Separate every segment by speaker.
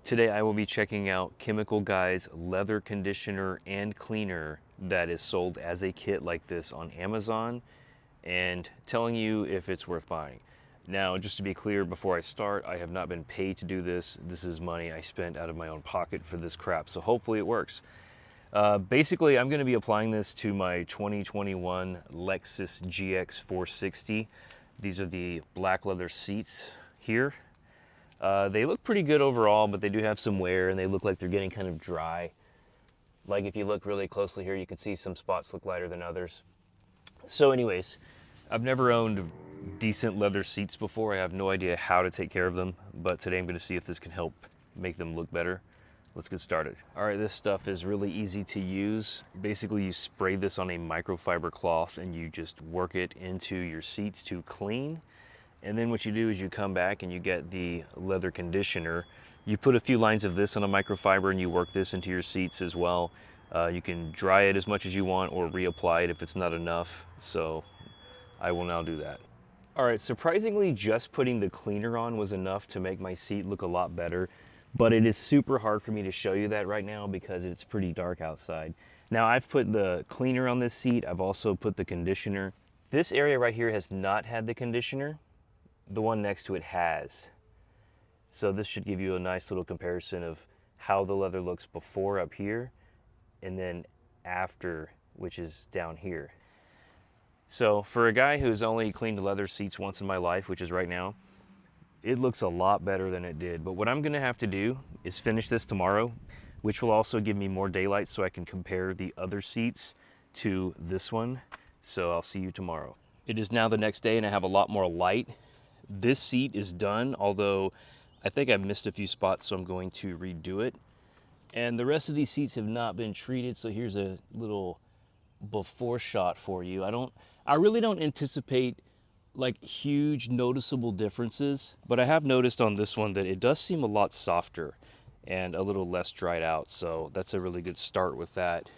Speaker 1: Today I will be checking out Chemical Guy's leather conditioner and cleaner that is sold as a kit like this on Amazon and telling you if it's worth buying. Now, just to be clear before I start, I have not been paid to do this. This is money I spent out of my own pocket for this crap, so hopefully it works. Basically, I'm going to be applying this to my 2021 Lexus GX 460. These are the black leather seats here. They look pretty good overall, but they do have some wear and they look like they're getting kind of dry. Like if you look really closely here, you can see some spots look lighter than others. So anyways, I've never owned decent leather seats before. I have no idea how to take care of them, but today I'm going to see if this can help make them look better. Let's get started. All right, this stuff is really easy to use. Basically, you spray this on a microfiber cloth and you just work it into your seats to clean. And then what you do is you come back and you get the leather conditioner. You put a few lines of this on a microfiber and you work this into your seats as well. You can dry it as much as you want or reapply it if it's not enough. So I will now do that. All right, surprisingly, just putting the cleaner on was enough to make my seat look a lot better. But it is super hard for me to show you that right now because it's pretty dark outside. Now I've put the cleaner on this seat. I've also put the conditioner. This area right here has not had the conditioner. The one next to it has. So this should give you a nice little comparison of how the leather looks before up here and then after, which is down here. So for a guy who's only cleaned leather seats once in my life, which is right now, it looks a lot better than it did. But what I'm gonna have to do is finish this tomorrow, which will also give me more daylight so I can compare the other seats to this one. So I'll see you tomorrow. It is now the next day and I have a lot more light. This seat is done, although I think I missed a few spots, so I'm going to redo it. And the rest of these seats have not been treated, so here's a little before shot for you. I really don't anticipate like huge noticeable differences, but I have noticed on this one that it does seem a lot softer and a little less dried out, so that's a really good start with that.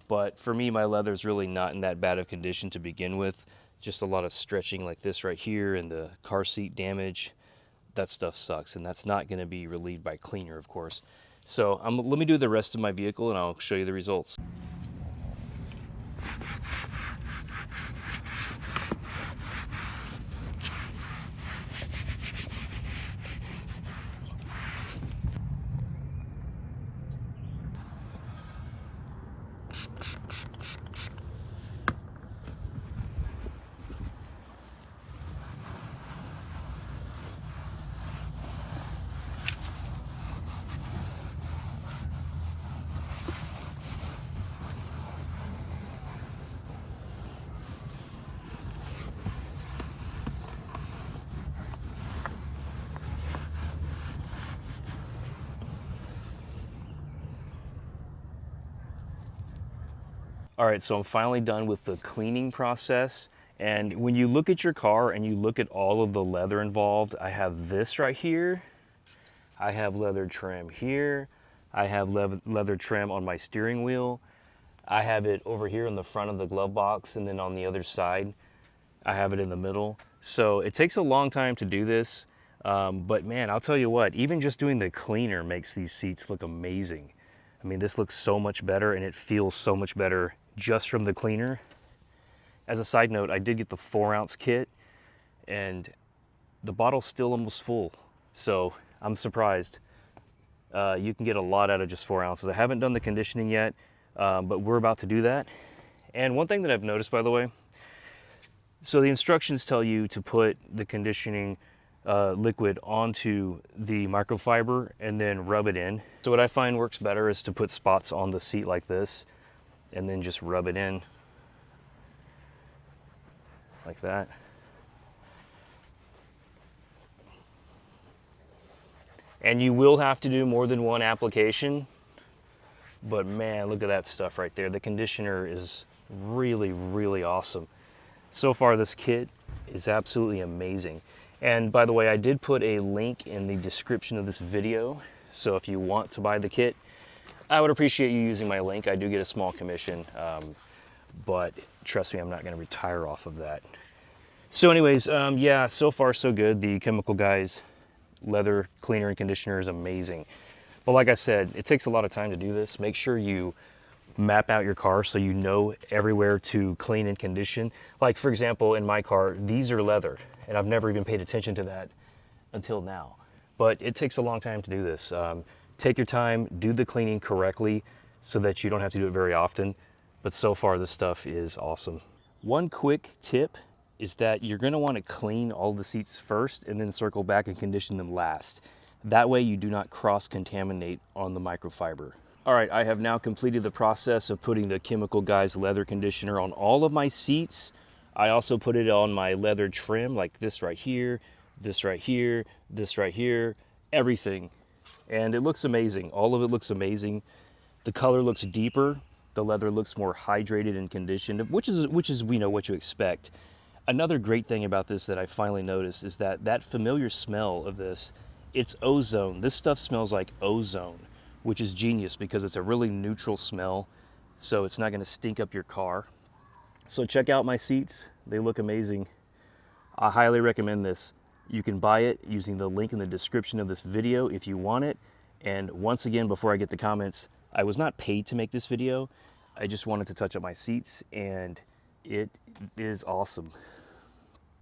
Speaker 1: But for me, my leather's really not in that bad of condition to begin with. Just a lot of stretching like this right here and the car seat damage. That stuff sucks, and that's not going to be relieved by cleaner, of course. So let me do the rest of my vehicle and I'll show you the results. All right, so I'm finally done with the cleaning process. And when you look at your car and you look at all of the leather involved, I have this right here. I have leather trim here. I have leather trim on my steering wheel. I have it over here in the front of the glove box, and then on the other side, I have it in the middle. So it takes a long time to do this, but man, I'll tell you what, even just doing the cleaner makes these seats look amazing. I mean, this looks so much better and it feels so much better just from the cleaner. As a side note, I did get the 4-ounce kit and the bottle's still almost full. So I'm surprised. You can get a lot out of just 4 ounces. I haven't done the conditioning yet, but we're about to do that. And one thing that I've noticed, by the way, so the instructions tell you to put the conditioning liquid onto the microfiber and then rub it in. So what I find works better is to put spots on the seat like this and then just rub it in like that. And you will have to do more than one application, but man, look at that stuff right there. The conditioner is really, really awesome. So far, this kit is absolutely amazing. And by the way, I did put a link in the description of this video. So if you want to buy the kit, I would appreciate you using my link. I do get a small commission, but trust me, I'm not gonna retire off of that. So anyways, yeah, so far so good. The Chemical Guys leather cleaner and conditioner is amazing. But like I said, it takes a lot of time to do this. Make sure you map out your car so you know everywhere to clean and condition. Like for example, in my car, these are leather, and I've never even paid attention to that until now. But it takes a long time to do this. Take your time, do the cleaning correctly so that you don't have to do it very often. But so far, this stuff is awesome. One quick tip is that you're gonna wanna clean all the seats first and then circle back and condition them last. That way you do not cross-contaminate on the microfiber. All right, I have now completed the process of putting the Chemical Guys leather conditioner on all of my seats. I also put it on my leather trim, like this right here, this right here, this right here, everything. And it looks amazing. All of it looks amazing. The color looks deeper. The leather looks more hydrated and conditioned, which is we know what you expect. Another great thing about this that I finally noticed is that familiar smell of this, it's ozone. This stuff smells like ozone, which is genius because it's a really neutral smell, so it's not gonna stink up your car. So check out my seats. They look amazing. I highly recommend this. You can buy it using the link in the description of this video if you want it. And once again, before I get the comments, I was not paid to make this video. I just wanted to touch up my seats, and it is awesome.